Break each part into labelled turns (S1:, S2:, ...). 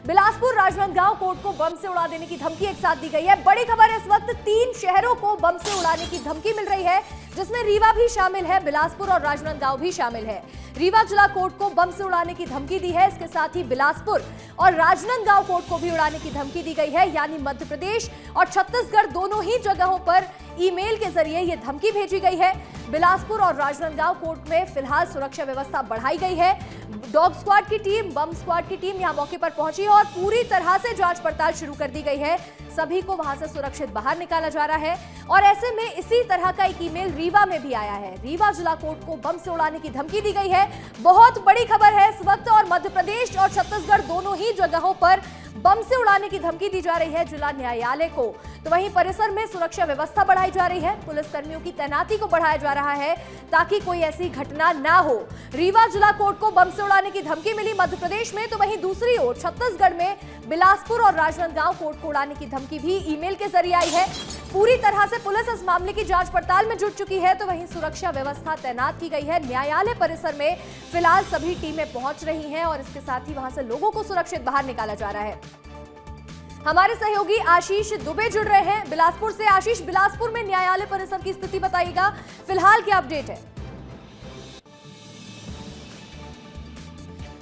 S1: Bilaspur Rajnandgaon court को बम से उड़ा देने की धमकी एक साथ दी गई है। बड़ी खबर है, इस वक्त 3 शहरों को बम से उड़ाने की धमकी मिल रही है, जिसमें रीवा भी शामिल है, बिलासपुर और राजनांदगांव भी शामिल है। रीवा जिला कोर्ट को बम से उड़ाने की धमकी दी है। इसके साथ ही बिलासपुर और राजनांदगांव कोर्ट को भी उड़ाने की धमकी दी गई है। यानी मध्य प्रदेश और छत्तीसगढ़ दोनों ही जगहों पर ईमेल के जरिए यह धमकी भेजी गई है। बिलासपुर और राजनांदगांव कोर्ट में फिलहाल सुरक्षा व्यवस्था बढ़ाई गई है। डॉग स्क्वाड की टीम, बम स्क्वाड की टीम यहां मौके पर पहुंची है और पूरी तरह से जांच पड़ताल शुरू कर दी गई है। सभी को वहां से सुरक्षित बाहर निकाला जा रहा है। और ऐसे में इसी तरह का एक ईमेल रीवा में भी आया है। रीवा जिला कोर्ट को बम से उड़ाने की धमकी दी गई है। बहुत बड़ी खबर है इस वक्त, और मध्य प्रदेश और छत्तीसगढ़ दोनों ही जगहों पर बम से उड़ाने की धमकी दी जा रही है जिला न्यायालय को। तो वहीं परिसर में सुरक्षा व्यवस्था बढ़ाई जा रही है। पुलिस कर्मियों की तैनाती को बढ़ाया जा रहा है ताकि कोई ऐसी घटना ना हो। रीवा जिला कोर्ट को बम से उड़ाने की धमकी मिली मध्य प्रदेश में, तो वहीं दूसरी ओर छत्तीसगढ़ में बिलासपुर और राजनांदगांव कोर्ट को उड़ाने की धमकी भी ईमेल के जरिए आई है। पूरी तरह से पुलिस इस मामले की जांच पड़ताल में जुट चुकी है। तो वहीं सुरक्षा व्यवस्था तैनात की गई है। न्यायालय परिसर में फिलहाल सभी टीमें पहुंच रही हैं और इसके साथ ही वहां से लोगों को सुरक्षित बाहर निकाला जा रहा है। हमारे सहयोगी आशीष दुबे जुड़ रहे हैं बिलासपुर से। आशीष, बिलासपुर में न्यायालय परिसर की स्थिति बताइएगा, फिलहाल क्या अपडेट है?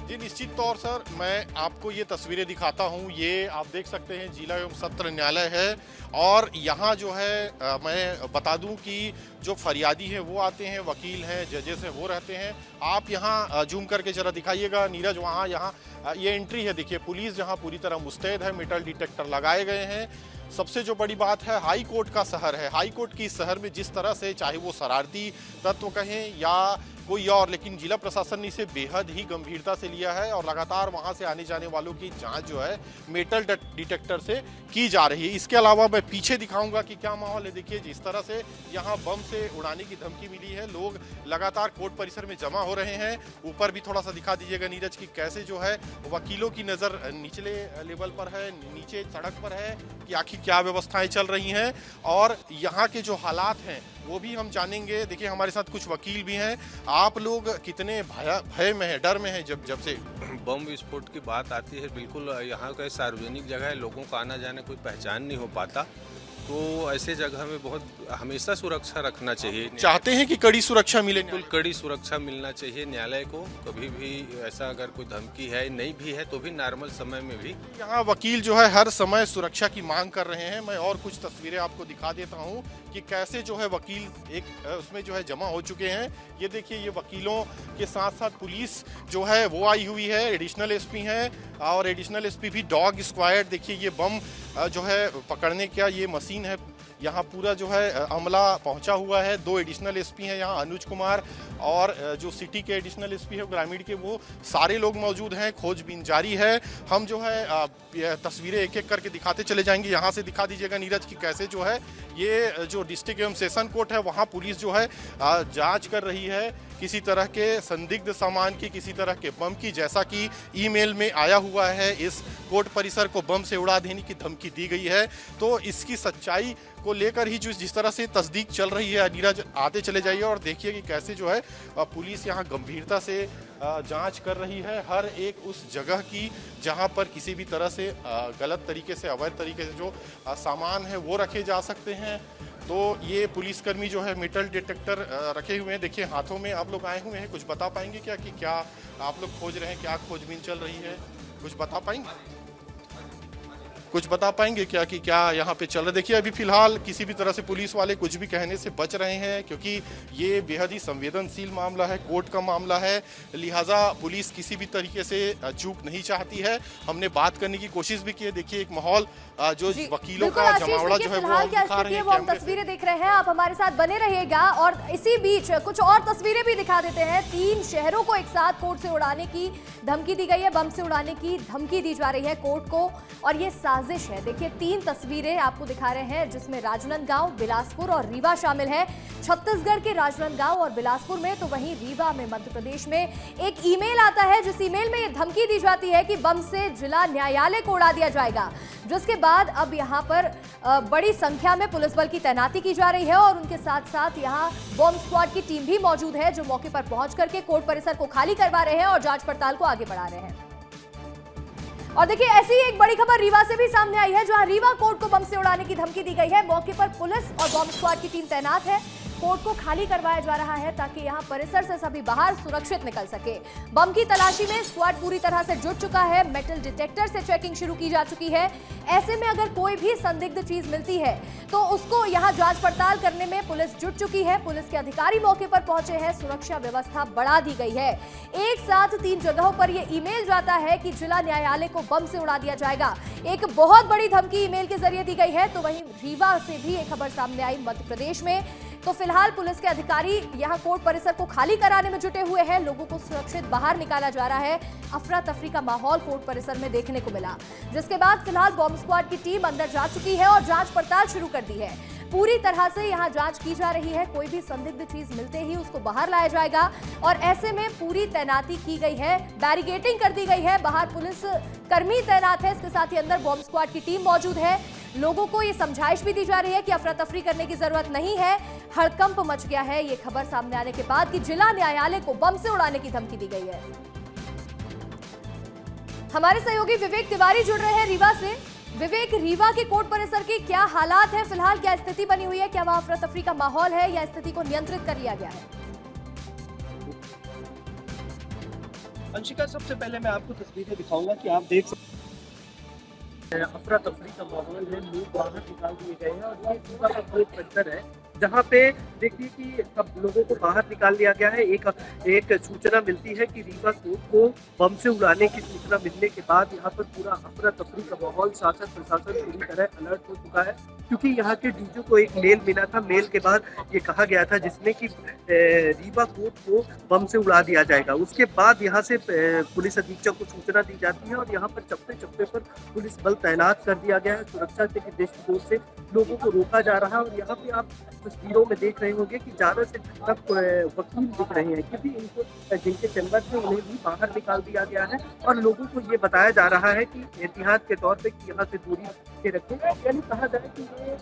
S2: जी निश्चित तौर सर, मैं आपको ये तस्वीरें दिखाता हूँ। ये आप देख सकते हैं जिला एवं सत्र न्यायालय है और यहाँ जो है मैं बता दूं कि जो फरियादी हैं वो आते हैं, वकील हैं, जजेस हैं वो रहते हैं। आप यहाँ जूम करके जरा दिखाइएगा नीरज, वहाँ यहाँ ये एंट्री है। देखिए पुलिस जहाँ पूरी तरह मुस्तैद है, मेटल डिटेक्टर लगाए गए हैं। सबसे जो बड़ी बात है, हाई कोर्ट का शहर है। हाई कोर्ट की इस शहर में जिस तरह से चाहे वो शरारती तत्व कहें या कोई और, लेकिन जिला प्रशासन ने इसे बेहद ही गंभीरता से लिया है और लगातार वहां से आने जाने वालों की जांच जो है मेटल डिटेक्टर से की जा रही है। इसके अलावा मैं पीछे दिखाऊंगा कि क्या माहौल है। देखिए जिस तरह से यहाँ बम से उड़ाने की धमकी मिली है, लोग लगातार कोर्ट परिसर में जमा हो रहे हैं। ऊपर भी थोड़ा सा दिखा दीजिएगा नीरज की कैसे जो है वकीलों की नज़र निचले लेवल पर है, नीचे सड़क पर है कि आखिर क्या व्यवस्थाएं चल रही हैं और यहाँ के जो हालात हैं वो भी हम जानेंगे। देखिए हमारे साथ कुछ वकील भी हैं। आप लोग कितने भय में हैं, डर में हैं जब से
S3: बम विस्फोट की बात आती है? बिल्कुल, यहाँ का सार्वजनिक जगह है, लोगों का आना जाना कोई पहचान नहीं हो पाता, तो ऐसे जगह में बहुत हमेशा सुरक्षा रखना चाहिए।
S2: चाहते हैं कि कड़ी सुरक्षा मिले?
S3: बिल्कुल कड़ी सुरक्षा मिलना चाहिए न्यायालय को। कभी भी ऐसा अगर कोई धमकी है, नहीं भी है, तो भी नॉर्मल समय में भी।
S2: यहाँ वकील जो है हर समय सुरक्षा की मांग कर रहे हैं। मैं और कुछ तस्वीरें आपको दिखा देता हूँ कि कैसे जो है वकील एक उसमें जो है जमा हो चुके हैं। ये देखिए, ये वकीलों के साथ साथ पुलिस जो है वो आई हुई है, एडिशनल एसपी हैं और एडिशनल एसपी भी, डॉग स्क्वाड। देखिए ये बम जो है पकड़ने का ये मशीन है, यहाँ पूरा जो है अमला पहुंचा हुआ है। 2 एडिशनल एसपी हैं यहाँ, अनुज कुमार और जो सिटी के एडिशनल एसपी है ग्रामीण के, वो सारे लोग मौजूद हैं। खोजबीन जारी है। हम जो है तस्वीरें एक एक करके दिखाते चले जाएंगे। यहाँ से दिखा दीजिएगा नीरज की कैसे जो है ये जो डिस्ट्रिक्ट एवं सेशन कोर्ट है वहाँ पुलिस जो है जांच कर रही है किसी तरह के संदिग्ध सामान की, किसी तरह के बम की, जैसा कि ईमेल में आया हुआ है। इस कोर्ट परिसर को बम से उड़ा देने की धमकी दी गई है। तो इसकी सच्चाई को लेकर ही जिस तरह से तस्दीक चल रही है, नीरज आते चले जाइए और देखिए कि कैसे जो है पुलिस यहाँ गंभीरता से जांच कर रही है हर एक उस जगह की जहां पर किसी भी तरह से गलत तरीके से, अवैध तरीके से जो सामान है वो रखे जा सकते हैं। तो ये पुलिसकर्मी जो है मेटल डिटेक्टर रखे हुए हैं। देखिए हाथों में आप लोग आए हुए हैं। कुछ बता पाएंगे क्या कि क्या आप लोग खोज रहे हैं, क्या खोजबीन चल रही है? कुछ बता पाएंगे? कुछ बता पाएंगे क्या कि क्या यहाँ पे चल रहा है? देखिए अभी फिलहाल किसी भी तरह से पुलिस वाले कुछ भी कहने से बच रहे हैं, क्योंकि ये बेहद ही संवेदनशील मामला है, कोर्ट का मामला है। लिहाजा पुलिस किसी भी तरीके से चूक नहीं चाहती है। हमने बात करने की कोशिश भी की है। देखिए एक माहौल जो वकीलों का जमावड़ा जो है वो हम दिखा रहे हैं,
S1: वो हम तस्वीरें देख रहे हैं। आप हमारे साथ बने रहिएगा और इसी बीच कुछ और तस्वीरें भी दिखा देते हैं। 3 शहरों को एक साथ कोर्ट से उड़ाने की धमकी दी गई है, बम से उड़ाने की धमकी दी जा रही है कोर्ट को, और ये साजिश है। देखिए 3 तस्वीरें आपको दिखा रहे हैं जिसमें राजनांदगांव, बिलासपुर और रीवा शामिल है। छत्तीसगढ़ के राजनांदगांव और बिलासपुर में, तो वहीं रीवा में मध्य प्रदेश में एक ईमेल आता है जिस ईमेल में ये धमकी दी जाती है कि बम से जिला न्यायालय को उड़ा दिया जाएगा। जिसके बाद अब यहाँ पर बड़ी संख्या में पुलिस बल की तैनाती की जा रही है और उनके साथ साथ यहाँ बॉम्ब स्क्वाड की टीम भी मौजूद है जो मौके पर पहुंच करके कोर्ट परिसर को खाली करवा रहे हैं और जांच पड़ताल को आगे बढ़ा रहे हैं। और देखिए ऐसी ही एक बड़ी खबर रीवा से भी सामने आई है, जहां रीवा कोर्ट को बम से उड़ाने की धमकी दी गई है। मौके पर पुलिस और बॉम्ब स्क्वाड की टीम तैनात है। कोर्ट को खाली करवाया जा रहा है ताकि यहां परिसर से सभी बाहर सुरक्षित निकल सके। बम की तलाशी में स्क्वाड पूरी तरह से जुट चुका है। मेटल डिटेक्टर से चेकिंग शुरू की जा चुकी है। ऐसे में अगर कोई भी संदिग्ध चीज मिलती है तो उसको यहां जांच पड़ताल करने में पुलिस जुट चुकी है। पुलिस के अधिकारी मौके पर पहुंचे हैं। सुरक्षा व्यवस्था बढ़ा दी गई है। एक साथ 3 जगहों पर यह ईमेल जाता है कि जिला न्यायालय को बम से उड़ा दिया जाएगा। एक बहुत बड़ी धमकी ईमेल के जरिए दी गई है। तो वहीं रीवा से भी एक खबर सामने आई मध्य प्रदेश में। तो फिलहाल पुलिस के अधिकारी यहां कोर्ट परिसर को खाली कराने में जुटे हुए हैं। लोगों को सुरक्षित बाहर निकाला जा रहा है। अफरा तफरी का माहौल कोर्ट परिसर में देखने को मिला, जिसके बाद फिलहाल बॉम्ब स्क्वाड की टीम अंदर जा चुकी है और जांच पड़ताल शुरू कर दी है। पूरी तरह से यहां जांच की जा रही है। कोई भी संदिग्ध चीज मिलते ही उसको बाहर लाया जाएगा और ऐसे में पूरी तैनाती की गई है। बैरिकेडिंग कर दी गई है। बाहर पुलिस कर्मी तैनात है। इसके साथ ही अंदर बॉम्ब स्क्वाड की टीम मौजूद है। लोगों को ये समझाइश भी दी जा रही है कि अफरा तफरी करने की जरूरत नहीं है। हड़कंप मच गया है ये खबर सामने आने के बाद कि जिला न्यायालय को बम से उड़ाने की धमकी दी गई है। हमारे सहयोगी विवेक तिवारी जुड़ रहे हैं रीवा से। विवेक, रीवा के कोर्ट परिसर की क्या हालात है फिलहाल, क्या स्थिति बनी हुई है? क्या वहां अफरा तफरी का माहौल है या स्थिति को नियंत्रित कर लिया गया है?
S4: अंशिका, सबसे पहले मैं आपको तस्वीरें दिखाऊंगा कि आप देख सकते हैं अफरा तफरी का माहौल है। लोग बाहर निकाल दिए गए हैं और ये रीवा का कोर्ट परिसर है, जहाँ पे देखिए कि सब लोगों को बाहर निकाल दिया गया है। एक सूचना मिलती है कि रीवा कोर्ट को बम से उड़ाने की सूचना मिलने के बाद यहाँ पर पूरा अफरा तफरी का माहौल, शासन प्रशासन पूरी तरह अलर्ट हो चुका है, क्योंकि यहाँ के डीजू को एक मेल मिला था। मेल के बाद ये कहा गया था जिसमें कि रीवा कोर्ट को बम से उड़ा दिया जाएगा। उसके बाद यहाँ से पुलिस अधीक्षक को सूचना दी जाती है और यहाँ पर चप्पे चप्पे पर पुलिस बल तैनात कर दिया गया है। सुरक्षा के दृष्टिकोण से लोगों को रोका जा रहा है और यहाँ पे आप तस्वीरों में देख रहे होंगे कि ज्यादा से ज्यादा वकील दिख रहे हैं, क्योंकि इनको जिनके चैम्बर थे उन्हें भी बाहर निकाल दिया गया है और लोगों को ये बताया जा रहा है कि एहतियात के तौर पे कि यहाँ से दूरी के रखें। यानी कहा जाए कि ये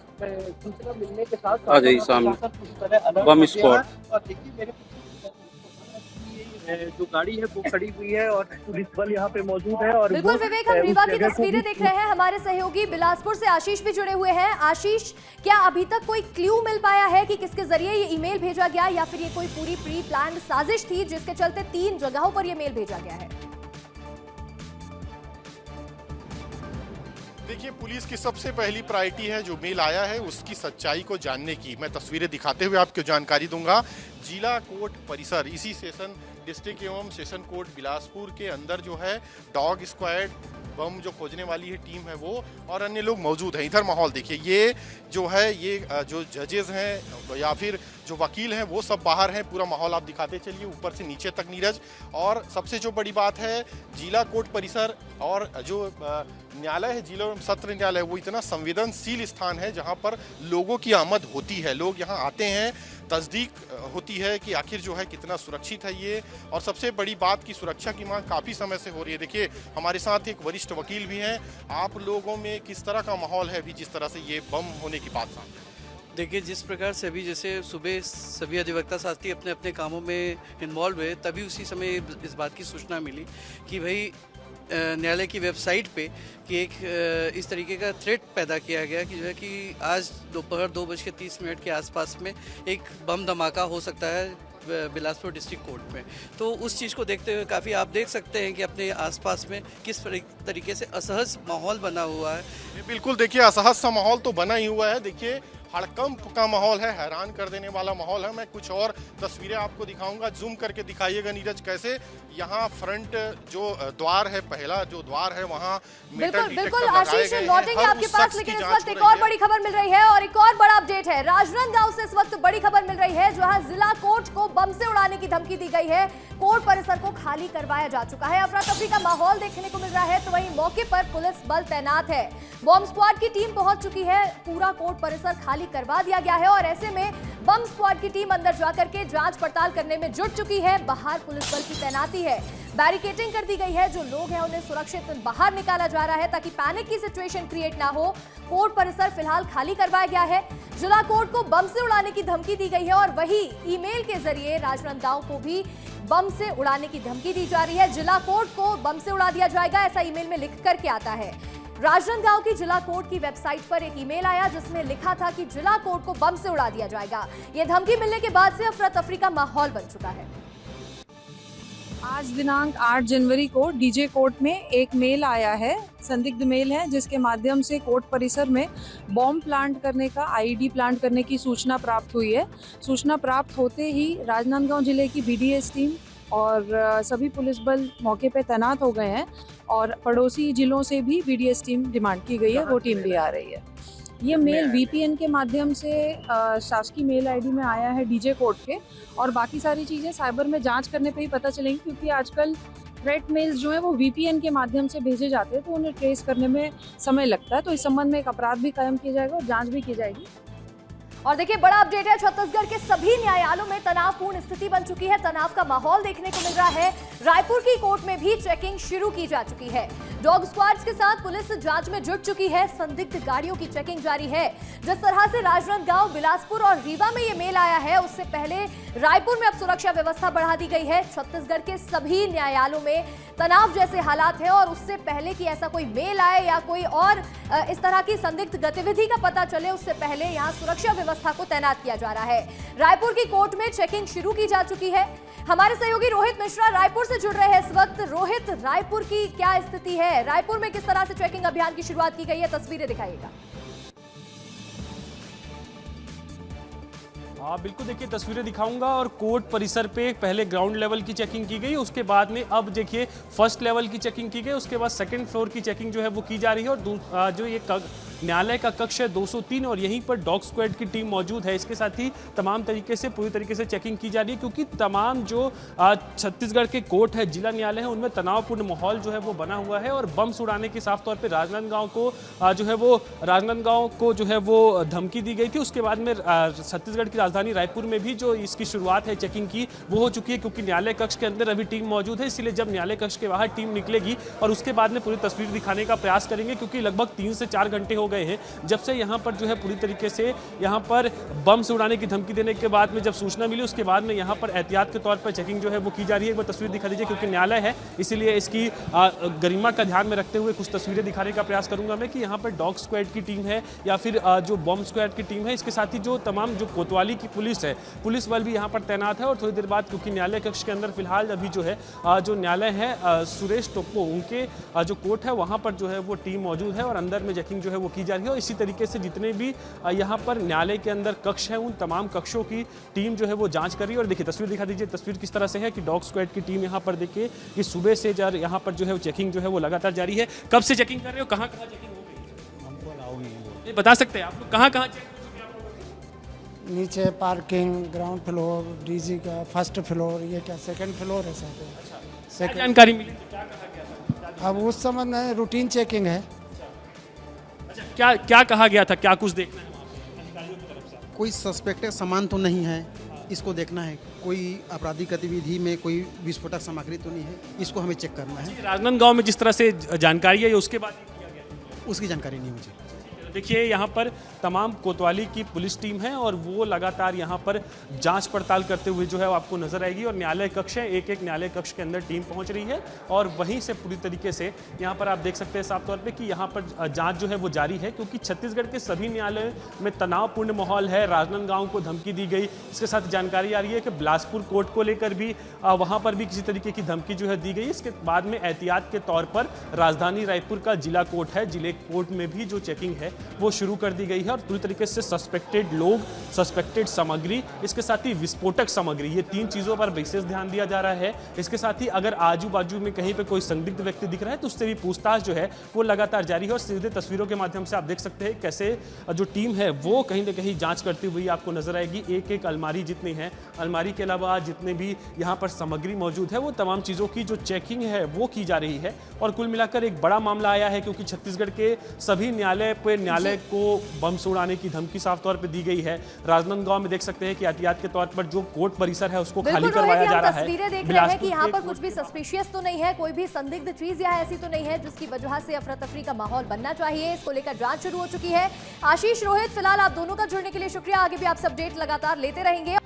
S4: सूचना मिलने के साथ
S5: आ जाइए सामने बम स्क्वाड।
S4: और देखिए मेरे जो गाड़ी है वो खड़ी हुई है और पुलिस बल यहाँ पे मौजूद है। और
S1: बिल्कुल विवेक, हम रीवा की तस्वीरें देख रहे हैं। हमारे सहयोगी बिलासपुर से आशीष भी जुड़े हुए हैं। आशीष, क्या अभी तक कोई क्लू मिल पाया है कि किसके जरिए ये ईमेल भेजा गया या फिर ये कोई पूरी प्री प्लान्ड साजिश थी जिसके चलते 3 जगहों पर ये मेल भेजा गया है?
S2: देखिए, पुलिस की सबसे पहली प्रायोरिटी है जो मेल आया है उसकी सच्चाई को जानने की। मैं तस्वीरें दिखाते हुए आपको जानकारी दूंगा। जिला कोर्ट परिसर, इसी सेशन डिस्ट्रिक्ट एवं सेशन कोर्ट बिलासपुर के अंदर जो है डॉग स्क्वाड, बम जो खोजने वाली है टीम है वो और अन्य लोग मौजूद हैं। इधर माहौल देखिए, ये जो है ये जो जजेस हैं या फिर जो वकील हैं वो सब बाहर हैं। पूरा माहौल आप दिखाते चलिए ऊपर से नीचे तक नीरज। और सबसे जो बड़ी बात है, जिला कोर्ट परिसर और जो न्यायालय है, जिला एवं सत्र न्यायालय, वो इतना संवेदनशील स्थान है जहाँ पर लोगों की आमद होती है। लोग यहाँ आते हैं, तस्दीक होती है कि आखिर जो है कितना सुरक्षित है ये। और सबसे बड़ी बात की सुरक्षा की मांग काफ़ी समय से हो रही है। देखिए, हमारे साथ एक वरिष्ठ वकील भी हैं। आप लोगों में किस तरह का माहौल है अभी जिस तरह से ये बम होने की बात सामने?
S5: देखिए, जिस प्रकार से अभी जैसे सुबह सभी अधिवक्ता साथी अपने अपने कामों में इन्वॉल्व हुए, तभी उसी समय इस बात की सूचना मिली कि भाई न्यायालय की वेबसाइट पे कि एक इस तरीके का थ्रेट पैदा किया गया कि जो है कि आज दोपहर 2:30 के आसपास में एक बम धमाका हो सकता है बिलासपुर डिस्ट्रिक्ट कोर्ट में। तो उस चीज़ को देखते हुए काफ़ी आप देख सकते हैं कि अपने आसपास में किस तरीके से असहज माहौल बना हुआ है।
S2: बिल्कुल, देखिए असहज सा माहौल तो बना ही हुआ है। देखिए, हड़कंप का माहौल है, हैरान कर देने वाला माहौल है। मैं कुछ और तस्वीरें आपको दिखाऊंगा, जूम करके दिखाइएगा नीरज, कैसे यहाँ फ्रंट जो द्वार है, पहला जो द्वार है वहाँ
S1: बिल्कुल आशीष लौटेंगे आपके पास, लेकिन इस वक्त एक और बड़ी खबर मिल रही है और एक और बड़ा अपडेट है। राजनांदगांव से इस वक्त बड़ी खबर मिल रही है, जहां जिला कोर्ट को बम से उड़ाने की धमकी दी गई है। कोर्ट परिसर को खाली करवाया जा चुका है। अफरा तफरी का माहौल देखने को मिल रहा है। तो वहीं मौके पर पुलिस बल तैनात है, बॉम्ब स्क्वाड की टीम पहुंच चुकी है। पूरा कोर्ट परिसर खाली करवा दिया गया है और ऐसे में बम स्क्वाड की टीम अंदर जाकर के जांच पड़ताल करने में जुट चुकी है। बाहर पुलिस बल की तैनाती है। बैरिकेडिंग कर दी गई है। जो लोग हैं उन्हें सुरक्षित बाहर निकाला जा रहा है ताकि पैनिक की सिचुएशन क्रिएट ना हो। कोर्ट परिसर फिलहाल खाली करवाया गया है। जिला कोर्ट को बम से उड़ाने की धमकी दी गई है और वही ईमेल के जरिए राजनांदगांव को भी बम से उड़ाने की धमकी दी जा रही है। जिला कोर्ट को बम से उड़ा दिया जाएगा, ऐसा ईमेल में लिख करके आता है। राजनांदगांव की जिला कोर्ट की वेबसाइट पर एक ईमेल आया जिसमें लिखा था कि जिला कोर्ट को बम से उड़ा दिया जाएगा। यह धमकी मिलने के बाद से अफरा तफरी का माहौल बन चुका है।
S6: आज दिनांक 8 जनवरी को डीजे कोर्ट में एक मेल आया है, संदिग्ध मेल है, जिसके माध्यम से कोर्ट परिसर में बॉम्ब प्लांट करने का, आईईडी प्लांट करने की सूचना प्राप्त हुई है। सूचना प्राप्त होते ही राजनांदगांव जिले की बीडीएस टीम और सभी पुलिस बल मौके पर तैनात हो गए हैं और पड़ोसी जिलों से भी बीडीएस टीम डिमांड की गई है, वो टीम भी आ रही है। ये मेल वीपीएन के माध्यम से शासकीय मेल आईडी में आया है डीजे कोर्ट के, और बाकी सारी चीज़ें साइबर में जांच करने पे ही पता चलेंगी, क्योंकि आजकल थ्रेट मेल्स जो है वो वीपीएन के माध्यम से भेजे जाते हैं, तो उन्हें ट्रेस करने में समय लगता है। तो इस संबंध में एक अपराध भी कायम किया जाएगा और जांच भी की जाएगी।
S1: और देखिए, बड़ा अपडेट है, छत्तीसगढ़ के सभी न्यायालयों में तनावपूर्ण स्थिति बन चुकी है। तनाव का माहौल देखने को मिल रहा है। रायपुर की कोर्ट में भी चेकिंग शुरू की जा चुकी है। डॉग स्क्वाड्स के साथ पुलिस जांच में जुट चुकी है। संदिग्ध गाड़ियों की चेकिंग जारी है। जिस तरह से राजनांदगांव, बिलासपुर और रीवा में ये मेल आया है, उससे पहले रायपुर में अब सुरक्षा व्यवस्था बढ़ा दी गई है। छत्तीसगढ़ के सभी न्यायालयों में तनाव जैसे हालात है और उससे पहले कि ऐसा कोई मेल आए या कोई और इस तरह की संदिग्ध गतिविधि का पता चले, उससे पहले यहाँ सुरक्षा व्यवस्था को तैनात किया जा रहा है। रायपुर की कोर्ट में चेकिंग शुरू की जा चुकी है। हमारे सहयोगी रोहित मिश्रा रायपुर से जुड़ रहे हैं इस वक्त। रोहित, रायपुर की क्या स्थिति है? रायपुर में किस तरह से चेकिंग अभियान की शुरुआत की गई है, तस्वीरें दिखाइएगा।
S7: हाँ बिल्कुल, देखिए तस्वीरें दिखाऊंगा। और कोर्ट परिसर पे पहले ग्राउंड लेवल की चेकिंग की गई, उसके बाद में अब देखिए फर्स्ट लेवल की चेकिंग की गई, उसके बाद सेकंड फ्लोर की चेकिंग जो है वो की जा रही है। और जो ये न्यायालय का कक्ष है 203 और यहीं पर डॉग स्क्वाड की टीम मौजूद है। इसके साथ ही तमाम तरीके से पूरी तरीके से चेकिंग की जा रही है, क्योंकि तमाम जो छत्तीसगढ़ के कोर्ट है, जिला न्यायालय है, उनमें तनावपूर्ण माहौल जो है वो बना हुआ है। और बम उड़ाने के साफ तौर पर राजनांदगांव को जो है वो धमकी दी गई थी। उसके बाद में छत्तीसगढ़ की राजधानी रायपुर में भी जो इसकी शुरुआत है चेकिंग की वो हो चुकी है, क्योंकि न्यायालय कक्ष के अंदर अभी टीम मौजूद है। इसलिए जब न्यायालय कक्ष के बाहर टीम निकलेगी और उसके बाद में पूरी तस्वीर दिखाने का प्रयास करेंगे, क्योंकि लगभग 3 से 4 घंटे हो गए हैं जब से यहाँ पर जो है पूरी तरीके से यहाँ पर बम से उड़ाने की धमकी देने के बाद में जब सूचना मिली, उसके बाद में यहाँ पर एहतियात के तौर पर चेकिंग जो है वो की जा रही है। एक बार तस्वीर दिखा दीजिए, क्योंकि न्यायालय है इसीलिए इसकी गरिमा का ध्यान में रखते हुए कुछ तस्वीरें दिखाने का प्रयास करूंगा मैं, कि यहाँ पर डॉग स्क्वाड की टीम है या फिर जो बम स्क्वाड की टीम है, इसके साथ ही जो तमाम जो कोतवाली की पुलिस है, पुलिस बल भी यहाँ पर तैनात है। और थोड़ी देर बाद, क्योंकि न्यायालय कक्ष के अंदर फिलहाल अभी जो है जो न्यायालय है सुरेश टोप्पो, उनके जो कोर्ट है वहाँ पर जो है वो टीम मौजूद है और अंदर में चेकिंग जो है वो की जा रही है। और इसी तरीके से जितने भी यहाँ पर न्यायालय के अंदर कक्ष है, उन तमाम कक्षों की टीम जो है वो जांच कर रही है। और देखिए तस्वीर दिखा दीजिए, तस्वीर किस तरह से है कि डॉग स्क्वाड की टीम यहाँ पर देखिए कि सुबह से यहाँ पर जो है चेकिंग जो है वो लगातार जारी है। कब से चेकिंग कर रहे हो, कहाँ कहाँ चेकिंग हो गई? हमको अलाउ नहीं है, ये बता सकते हैं आप लोग कहाँ कहाँ चेक हो चुके हैं आप लोगों?
S8: नीचे पार्किंग, ग्राउंड फ्लोर, डीजी का फर्स्ट फ्लोर, ये क्या सेकंड फ्लोर है सर?
S7: क्या जानकारी मिली थी, क्या कहा गया था?
S8: अब उस समय में रूटीन चेकिंग है।
S7: अच्छा, क्या क्या कहा गया था, क्या कुछ देखना है अधिकारियों की तरफ से?
S9: कोई सस्पेक्टेड सामान तो नहीं है, इसको देखना है। कोई आपराधिक गतिविधि में कोई विस्फोटक सामग्री तो नहीं है, इसको हमें चेक करना है।
S7: राजनांदगांव में जिस तरह से जानकारी है, उसके बाद ही किया गया?
S9: उसकी जानकारी नहीं मुझे।
S7: देखिए यहाँ पर तमाम कोतवाली की पुलिस टीम है और वो लगातार यहाँ पर जांच पड़ताल करते हुए जो है आपको नजर आएगी। और न्यायालय कक्ष है, एक एक न्यायालय कक्ष के अंदर टीम पहुँच रही है और वहीं से पूरी तरीके से यहाँ पर आप देख सकते हैं साफ तौर पे कि यहाँ पर जांच जो है वो जारी है, क्योंकि छत्तीसगढ़ के सभी न्यायालय में तनावपूर्ण माहौल है। राजनांदगांव को धमकी दी गई, इसके साथ जानकारी आ रही है कि बिलासपुर कोर्ट को लेकर भी वहाँ पर भी किसी तरीके की धमकी जो है दी गई। इसके बाद में एहतियात के तौर पर राजधानी रायपुर का जिला कोर्ट है, जिले कोर्ट में भी जो चेकिंग है वो शुरू कर दी गई है। और पूरी तरीके से सस्पेक्टेड लोग, सस्पेक्टेड सामग्री, इसके साथ ही विस्फोटक सामग्री, ये 3 चीज़ों पर विशेष ध्यान दिया जा रहा है। इसके साथ ही अगर आजू बाजू में कहीं पे कोई संदिग्ध व्यक्ति दिख रहा है तो उससे भी पूछताछ जो है वो लगातार जारी है। और सीधे तस्वीरों के माध्यम से आप देख सकते हैं कैसे जो टीम है वो कहीं ना कहीं जांच करती हुई आपको नजर आएगी। एक एक अलमारी जितनी है, अलमारी के अलावा जितने भी यहाँ पर सामग्री मौजूद है, वो तमाम चीज़ों की जो चेकिंग है वो की जा रही है। और कुल मिलाकर एक बड़ा मामला आया है, क्योंकि छत्तीसगढ़ के सभी न्यायालय को बम से उड़ाने की धमकी साफ तौर पर दी गई है। राजनांदगांव में देख सकते हैं कि एहतियात के तौर पर जो कोर्ट परिसर है उसको खाली करवाया जा रहा है।
S1: तस्वीरें देख रहे हैं कि यहाँ पर कुछ भी सस्पिशियस तो नहीं है, कोई भी संदिग्ध चीज यहाँ ऐसी तो नहीं है जिसकी वजह से अफरा तफरी का माहौल बनना चाहिए। इसको लेकर जांच शुरू हो चुकी है। आशीष, रोहित, फिलहाल आप दोनों का जुड़ने के लिए शुक्रिया। आगे भी आपसे अपडेट लगातार लेते रहेंगे।